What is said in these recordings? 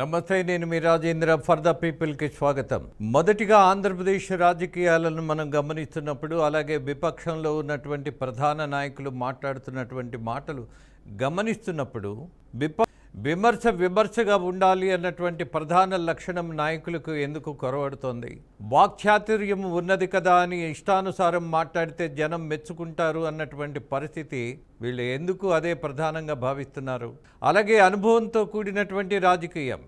నమస్తే, నేను మీ Rajendra. For the పీపుల్కి స్వాగతం. మొదటిగా ఆంధ్రప్రదేశ్ రాజకీయాలను మనం గమనిస్తున్నప్పుడు, అలాగే విపక్షంలో ఉన్నటువంటి ప్రధాన నాయకులు మాట్లాడుతున్నటువంటి మాటలు గమనిస్తున్నప్పుడు విమర్శగా ఉండాలి అన్నటువంటి ప్రధాన లక్షణం నాయకులకు ఎందుకు కొరవడుతోంది? వాక్చాతుర్యం ఉన్నది కదా అని ఇష్టానుసారం మాట్లాడితే జనం మెచ్చుకుంటారు అన్నటువంటి పరిస్థితి వీళ్ళు ఎందుకు అదే ప్రధానంగా భావిస్తున్నారు? అలాగే అనుభవంతో కూడినటువంటి రాజకీయం,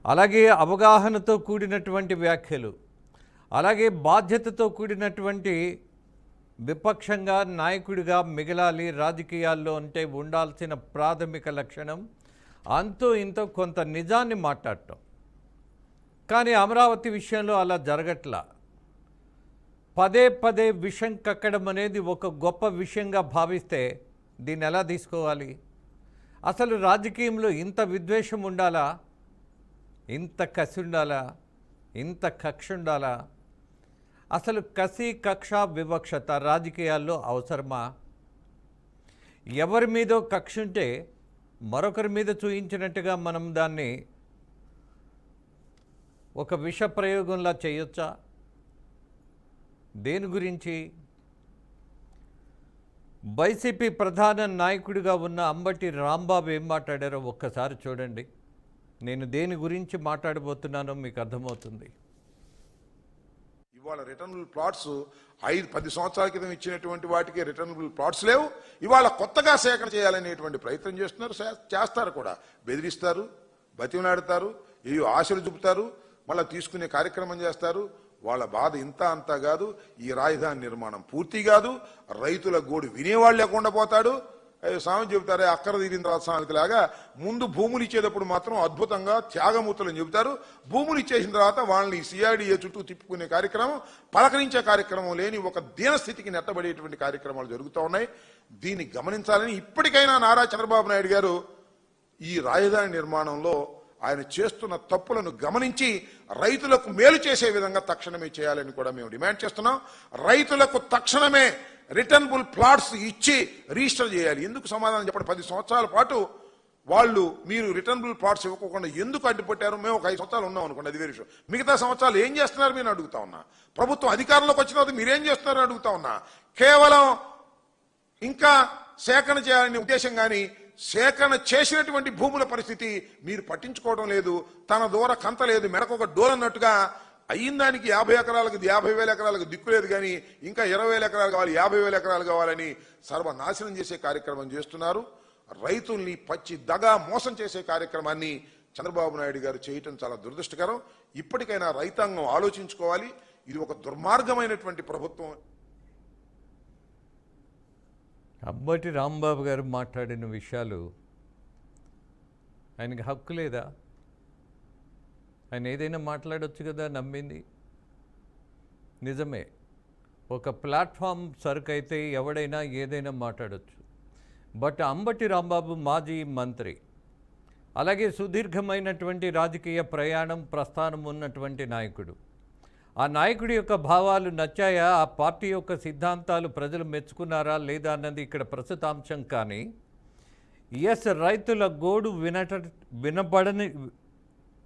అలాగే అవగాహనతో కూడినటువంటి వ్యాఖ్యలు, అలాగే బాధ్యతతో కూడినటువంటి విపక్షంగా నాయకుడిగా మిగలాలి రాజకీయాల్లో అంటే ఉండాల్సిన ప్రాథమిక లక్షణం అంతో ఇంతో కొంత నిజాన్ని మాట్లాడటం. కానీ అమరావతి విషయంలో అలా జరగట్లా. పదే విషం కక్కడం అనేది ఒక గొప్ప విషయంగా భావిస్తే దీన్ని ఎలా తీసుకోవాలి? అసలు రాజకీయంలో ఇంత విద్వేషం ఉండాలా? ఇంత కసి ఉండాలా? ఇంత కక్ష ఉండాలా? అసలు కసి, కక్ష, వివక్షత రాజకీయాల్లో అవసరమా? ఎవరి మీదో కక్ష ఉంటే మరొకరి మీద చూయించినట్టుగా మనం దాన్ని ఒక విష ప్రయోగంలా చేయొచ్చా? దేని గురించి? వైసీపీ ప్రధాన నాయకుడిగా ఉన్న అంబటి రాంబాబు ఏం మాట్లాడారో ఒక్కసారి చూడండి. నేను దేని గురించి మాట్లాడబోతున్నానో మీకు అర్థమవుతుంది. ఇవాళ రిటర్నబుల్ ప్లాట్స్ 5-10 సంవత్సరాల క్రితం ఇచ్చినటువంటి వాటికి రిటర్నబుల్ ప్లాట్స్ లేవు. ఇవాళ కొత్తగా సేకరణ చేయాలనేటువంటి ప్రయత్నం చేస్తారు కూడా. బెదిరిస్తారు, బతిమలాడతారు, ఏయో ఆశలు చూపుతారు, మళ్ళీ తీసుకునే కార్యక్రమం చేస్తారు. వాళ్ళ బాధ ఇంత అంతా కాదు. ఈ రాజధాని నిర్మాణం పూర్తి కాదు. రైతుల గోడు వినేవాళ్ళు లేకుండా పోతాడు. సామెత చెబుతారే, అక్కర తీరిన తర్వాత సామెత లాగా ముందు భూములు ఇచ్చేటప్పుడు మాత్రం అద్భుతంగా త్యాగమూర్తులని చెబుతారు. భూములు ఇచ్చేసిన తర్వాత వాళ్ళని సిఆర్డీఏ చుట్టూ తిప్పుకునే కార్యక్రమం, పలకరించే కార్యక్రమం లేని ఒక దీనస్థితికి నెట్టబడేటువంటి కార్యక్రమాలు జరుగుతూ ఉన్నాయి. దీన్ని గమనించాలని ఇప్పటికైనా నారా చంద్రబాబు నాయుడు గారు ఈ రాజధాని నిర్మాణంలో ఆయన చేస్తున్న తప్పులను గమనించి రైతులకు మేలు చేసే విధంగా తక్షణమే చేయాలని కూడా మేము డిమాండ్ చేస్తున్నాం. రైతులకు తక్షణమే రిటర్నబుల్ ప్లాట్స్ ఇచ్చి రిజిస్టర్ చేయాలి. ఎందుకు సమాధానం చెప్పండి? 10 సంవత్సరాల పాటు వాళ్ళు మీరు రిటర్నబుల్ ప్లాట్స్ ఇవ్వకుండా ఎందుకు అడ్డుపట్టారు? మేము ఒక 5 సంవత్సరాలు ఉన్నాం అనుకోండి, అది వేరే విషయం. మిగతా సంవత్సరాలు ఏం చేస్తున్నారు మీరు అడుగుతా ఉన్నా. ప్రభుత్వం అధికారంలోకి వచ్చిన తర్వాత మీరేం చేస్తున్నారని అడుగుతా ఉన్నా. కేవలం ఇంకా సేకరణ చేయాలనే ఉద్దేశం కానీ సేకరణ చేసినటువంటి భూముల పరిస్థితి మీరు పట్టించుకోవడం లేదు. తన దూర కంత లేదు, మెడకు ఒక డోర్ అన్నట్టుగా అయిన దానికి 50 ఎకరాలకు 50,000 ఎకరాలకు దిక్కులేదు. కానీ ఇంకా 20,000 ఎకరాలు కావాలి, 50,000 ఎకరాలు కావాలని సర్వనాశనం చేసే కార్యక్రమం చేస్తున్నారు. రైతుల్ని పచ్చి దగా మోసం చేసే కార్యక్రమాన్ని చంద్రబాబు నాయుడు గారు చేయటం చాలా దురదృష్టకరం. ఇప్పటికైనా రైతాంగం ఆలోచించుకోవాలి. ఇది ఒక దుర్మార్గమైనటువంటి ప్రభుత్వం. అంబటి రాంబాబు గారు మాట్లాడిన విషయాలు ఆయనకి హక్కు లేదా? ఆయన ఏదైనా మాట్లాడవచ్చు కదా. నమ్మింది నిజమే. ఒక ప్లాట్ఫామ్ సరుకు అయితే ఎవడైనా ఏదైనా మాట్లాడవచ్చు. బట్ అంబటి రాంబాబు మాజీ మంత్రి, అలాగే సుదీర్ఘమైనటువంటి రాజకీయ ప్రస్థానం ఉన్నటువంటి నాయకుడు. ఆ నాయకుడి యొక్క భావాలు నచ్చాయా? ఆ పార్టీ యొక్క సిద్ధాంతాలు ప్రజలు మెచ్చుకున్నారా లేదా అన్నది ఇక్కడ ప్రస్తుత అంశం. కానీ రైతుల గోడు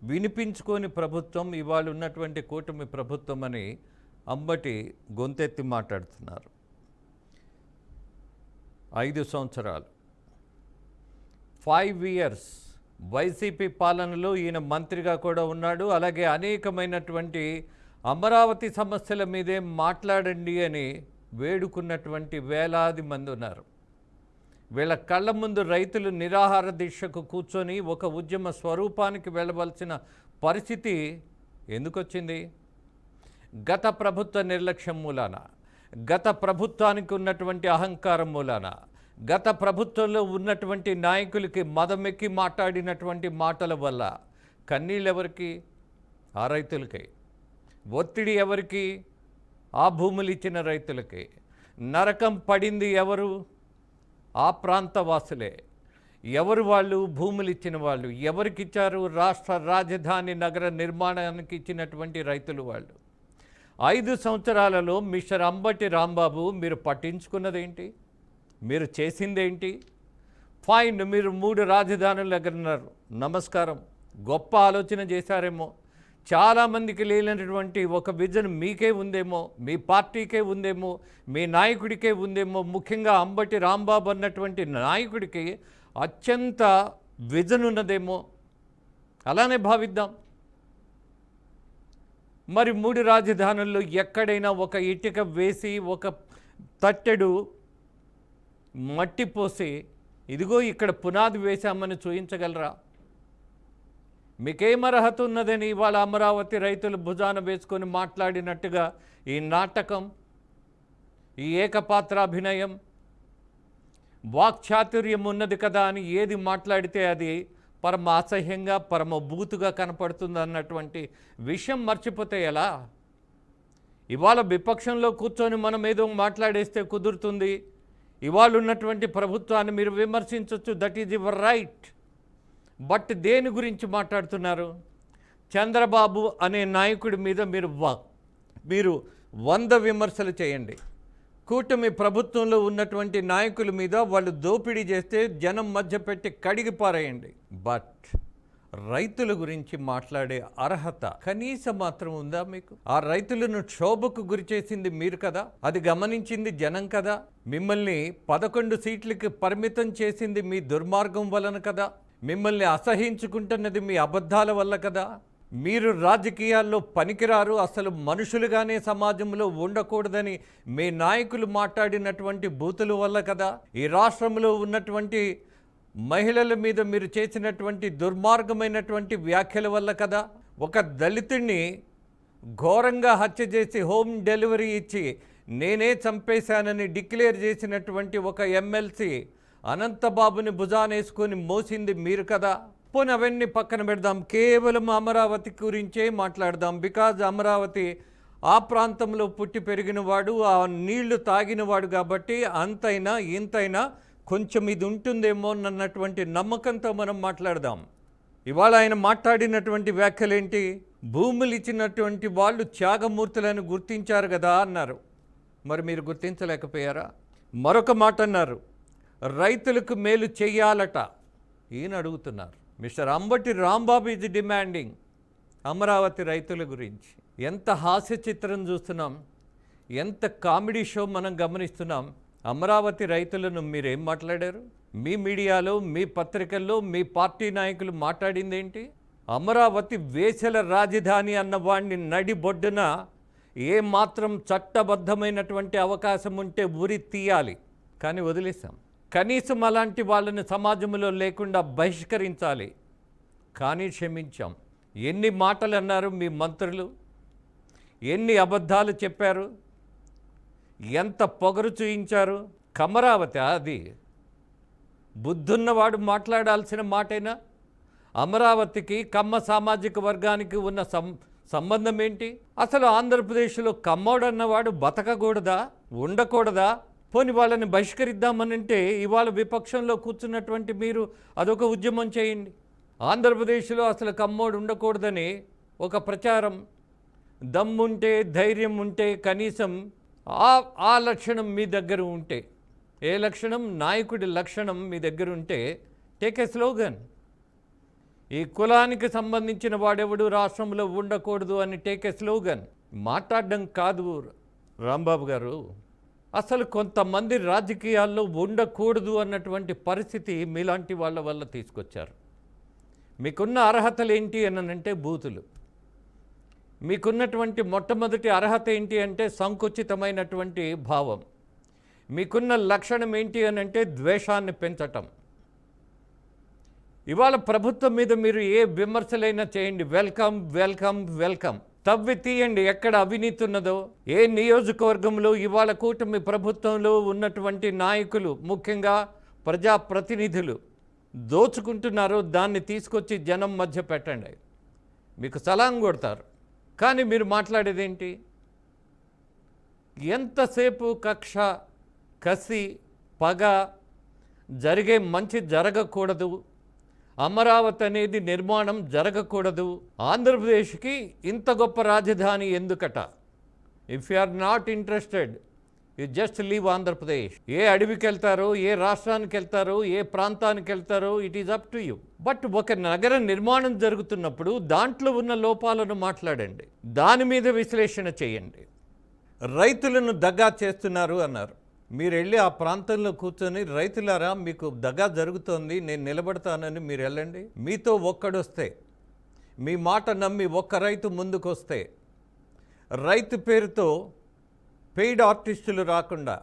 వినిపించుకొని ప్రభుత్వం ఇవాళ ఉన్నటువంటి కూటమి ప్రభుత్వం అని అంబటి గొంతెత్తి మాట్లాడుతున్నారు. 5 సంవత్సరాలు 5 years వైసీపీ పాలనలో ఈయన మంత్రిగా కూడా ఉన్నాడు. అలాగే అనేకమైనటువంటి అమరావతి సమస్యల మీదే మాట్లాడండి అని వేడుకున్నటువంటి వేలాది మంది ఉన్నారు. వీళ్ళ కళ్ళ ముందు రైతులు నిరాహార దీక్షకు కూర్చొని ఒక ఉద్యమ స్వరూపానికి వెళ్ళవలసిన పరిస్థితి ఎందుకు వచ్చింది? గత ప్రభుత్వ నిర్లక్ష్యం మూలాన, గత ప్రభుత్వానికి ఉన్నటువంటి అహంకారం మూలాన, గత ప్రభుత్వంలో ఉన్నటువంటి నాయకులకి మదమెక్కి మాట్లాడినటువంటి మాటల వల్ల కన్నీళ్ళు ఎవరికి? ఆ రైతులకి. ఒత్తిడి ఎవరికి? ఆ భూములు ఇచ్చిన రైతులకి. నరకం పడింది ఎవరు? ఆ ప్రాంత వాసులే. ఎవరు వాళ్ళు? భూములు ఇచ్చిన వాళ్ళు. ఎవరికి ఇచ్చారు? రాష్ట్ర రాజధాని నగర నిర్మాణానికి ఇచ్చినటువంటి రైతులు వాళ్ళు. 5 సంవత్సరాలలో మిస్టర్ అంబటి రాంబాబు మీరు పట్టించుకున్నదేంటి? మీరు చేసిందేంటి? ఫైన్, మీరు 3 రాజధానుల దగ్గర ఉన్నారు, నమస్కారం. గొప్ప ఆలోచన చేశారేమో, చాలామందికి లేనటువంటి ఒక విజన్ మీకే ఉందేమో, మీ పార్టీకే ఉందేమో, మీ నాయకుడికే ఉందేమో. ముఖ్యంగా అంబటి రాంబాబు అన్నటువంటి నాయకుడికి అత్యంత విజన్ ఉన్నదేమో, అలానే భావిద్దాం. మరి 3 రాజధానుల్లో ఎక్కడైనా ఒక ఇటుక వేసి ఒక తట్టెడు మట్టి పోసి ఇదిగో ఇక్కడ పునాది వేశామని చూపించగలరా? మీకేం అర్హత ఉన్నదని ఇవాళ అమరావతి రైతులు భుజాన వేసుకొని మాట్లాడినట్టుగా ఈ నాటకం, ఈ ఏకపాత్రాభినయం, వాక్చాతుర్యం ఉన్నది కదా అని ఏది మాట్లాడితే అది పరమ అసహ్యంగా పరమ బూతుగా కనపడుతుంది అన్నటువంటి విషయం మర్చిపోతే ఎలా? ఇవాళ విపక్షంలో కూర్చొని మనం ఏదో మాట్లాడేస్తే కుదురుతుంది. ఇవాళ ఉన్నటువంటి ప్రభుత్వాన్ని మీరు విమర్శించవచ్చు, that is your right. But దేని గురించి మాట్లాడుతున్నారు? చంద్రబాబు అనే నాయకుడి మీద మీరు 100 విమర్శలు చేయండి. కూటమి ప్రభుత్వంలో ఉన్నటువంటి నాయకుల మీద వాళ్ళు దోపిడీ చేస్తే జనం మధ్య పెట్టి కడిగి పారేయండి. బట్ రైతుల గురించి మాట్లాడే అర్హత కనీసం మాత్రం ఉందా మీకు? ఆ రైతులను క్షోభకు గురి చేసింది మీరు కదా, అది గమనించింది జనం కదా, మిమ్మల్ని 11 సీట్లకి పరిమితం చేసింది మీ దుర్మార్గం వలన కదా, మిమ్మల్ని అసహించుకుంటున్నది మీ అబద్ధాల వల్ల కదా. మీరు రాజకీయాల్లో పనికిరారు, అసలు మనుషులుగానే సమాజంలో ఉండకూడదని మీ నాయకులు మాట్లాడినటువంటి బూతుల వల్ల కదా. ఈ రాష్ట్రంలో ఉన్నటువంటి మహిళల మీద మీరు చేసినటువంటి దుర్మార్గమైనటువంటి వ్యాఖ్యల వల్ల కదా. ఒక దళితుడిని ఘోరంగా హత్య చేసి హోమ్ డెలివరీ ఇచ్చి నేనే చంపేశానని డిక్లేర్ చేసినటువంటి ఒక ఎమ్మెల్సీ అనంతబాబుని భుజానేసుకొని మోసింది మీరు కదా. పోనీ అవన్నీ పక్కన పెడదాం, కేవలం అమరావతి గురించే మాట్లాడదాం. బికాజ్ అమరావతి ఆ ప్రాంతంలో పుట్టి పెరిగినవాడు, ఆ నీళ్లు తాగినవాడు కాబట్టి అంతైనా ఇంతైనా కొంచెం ఇది ఉంటుందేమో అన్నటువంటి నమ్మకంతో మనం మాట్లాడదాం. ఇవాళ ఆయన మాట్లాడినటువంటి వ్యాఖ్యలేంటి? భూములు ఇచ్చినటువంటి వాళ్ళు త్యాగమూర్తులను గుర్తించారు కదా అన్నారు. మరి మీరు గుర్తించలేకపోయారా? మరొక మాట అన్నారు, రైతులకు మేలు చెయ్యాలట. ఈయన అడుగుతున్నారు. Mister Ambati Rambabu is demanding Amaravati రైతుల గురించి. ఎంత హాస్య చిత్రం చూస్తున్నాం, ఎంత కామెడీ షో మనం గమనిస్తున్నాం. అమరావతి రైతులను మీరేం మాట్లాడారు? మీ మీడియాలో, మీ పత్రికల్లో మీ పార్టీ నాయకులు మాట్లాడింది ఏంటి? అమరావతి వేసల రాజధాని అన్నవాడిని నడిబొడ్డున ఏమాత్రం చట్టబద్ధమైనటువంటి అవకాశం ఉంటే ఉరి తీయాలి, కానీ వదిలేసాం. కనీసం అలాంటి వాళ్ళని సమాజంలో లేకుండా బహిష్కరించాలి, కానీ క్షమించాం. ఎన్ని మాటలు అన్నారు మీ మంత్రులు, ఎన్ని అబద్ధాలు చెప్పారు, ఎంత పొగరు చూయించారు. అమరావతి అది బుద్ధున్నవాడు మాట్లాడాల్సిన మాటైనా? అమరావతికి కమ్మ సామాజిక వర్గానికి ఉన్న సంబంధం ఏంటి? అసలు ఆంధ్రప్రదేశ్లో కమ్మోడన్నవాడు బతకకూడదా, ఉండకూడదా? పోని వాళ్ళని బహిష్కరిద్దామనంటే ఇవాళ విపక్షంలో కూర్చున్నటువంటి మీరు అదొక ఉద్యమం చేయండి. ఆంధ్రప్రదేశ్లో అసలు కమ్మోడు ఉండకూడదని ఒక ప్రచారం. దమ్ముంటే, ధైర్యం ఉంటే, కనీసం ఆ లక్షణం మీ దగ్గర ఉంటే, ఏ లక్షణం? నాయకుడి లక్షణం మీ దగ్గర ఉంటే టేక్ ఏ స్లోగన్. ఈ కులానికి సంబంధించిన వాడెవడు రాష్ట్రంలో ఉండకూడదు అని టేక్ ఏ స్లోగన్. మాట్లాడడం కాదు రాంబాబు గారు, అసలు కొంతమంది రాజకీయాల్లో ఉండకూడదు అన్నటువంటి పరిస్థితి మీలాంటి వాళ్ళ వల్ల తీసుకొచ్చారు. మీకున్న అర్హతలు ఏంటి అని అంటే బూతులు. మీకున్నటువంటి మొట్టమొదటి అర్హత ఏంటి అంటే సంకుచితమైనటువంటి భావం. మీకున్న లక్షణం ఏంటి అని అంటే ద్వేషాన్ని పెంచటం. ఇవాళ ప్రభుత్వం మీద మీరు ఏ విమర్శలైనా చేయండి, వెల్కమ్ వెల్కమ్ వెల్కమ్. తవ్వి తీయండి ఎక్కడ అవినీతి ఉన్నదో. ఏ నియోజకవర్గంలో ఇవాళ కూటమి ప్రభుత్వంలో ఉన్నటువంటి నాయకులు, ముఖ్యంగా ప్రజాప్రతినిధులు దోచుకుంటున్నారో దాన్ని తీసుకొచ్చి జనం మధ్య పెట్టండి, మీకు సలాం కొడతారు. కానీ మీరు మాట్లాడేదేంటి? ఎంతసేపు కక్ష, కసి, పగ, జరిగే మంచి జరగకూడదు, అమరావతి అనేది నిర్మాణం జరగకూడదు, ఆంధ్రప్రదేశ్కి ఇంత గొప్ప రాజధాని ఎందుకట? If you are not interested, you just leave Andhra Pradesh. ఏ అడవికి వెళ్తారో, ఏ రాష్ట్రానికి వెళ్తారో, ఏ ప్రాంతానికి వెళ్తారో it is up to you. But ఒక నగర నిర్మాణం జరుగుతున్నప్పుడు దాంట్లో ఉన్న లోపాలను మాట్లాడండి, దాని మీద విశ్లేషణ చేయండి. రైతులను దగా చేస్తున్నారు అన్నారు. మీరు వెళ్ళి ఆ ప్రాంతంలో కూర్చొని, రైతులారా మీకు దగా జరుగుతోంది, నేను నిలబడతానని మీరు వెళ్ళండి. మీతో ఒక్కడొస్తే, మీ మాట నమ్మి ఒక్క రైతు ముందుకు వస్తే, రైతు పేరుతో పెయిడ్ ఆర్టిస్టులు రాకుండా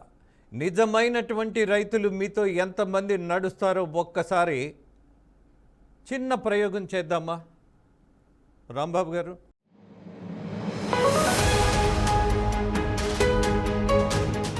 నిజమైనటువంటి రైతులు మీతో ఎంతమంది నడుస్తారో ఒక్కసారి చిన్న ప్రయోగం చేద్దామా రాంబాబు గారు?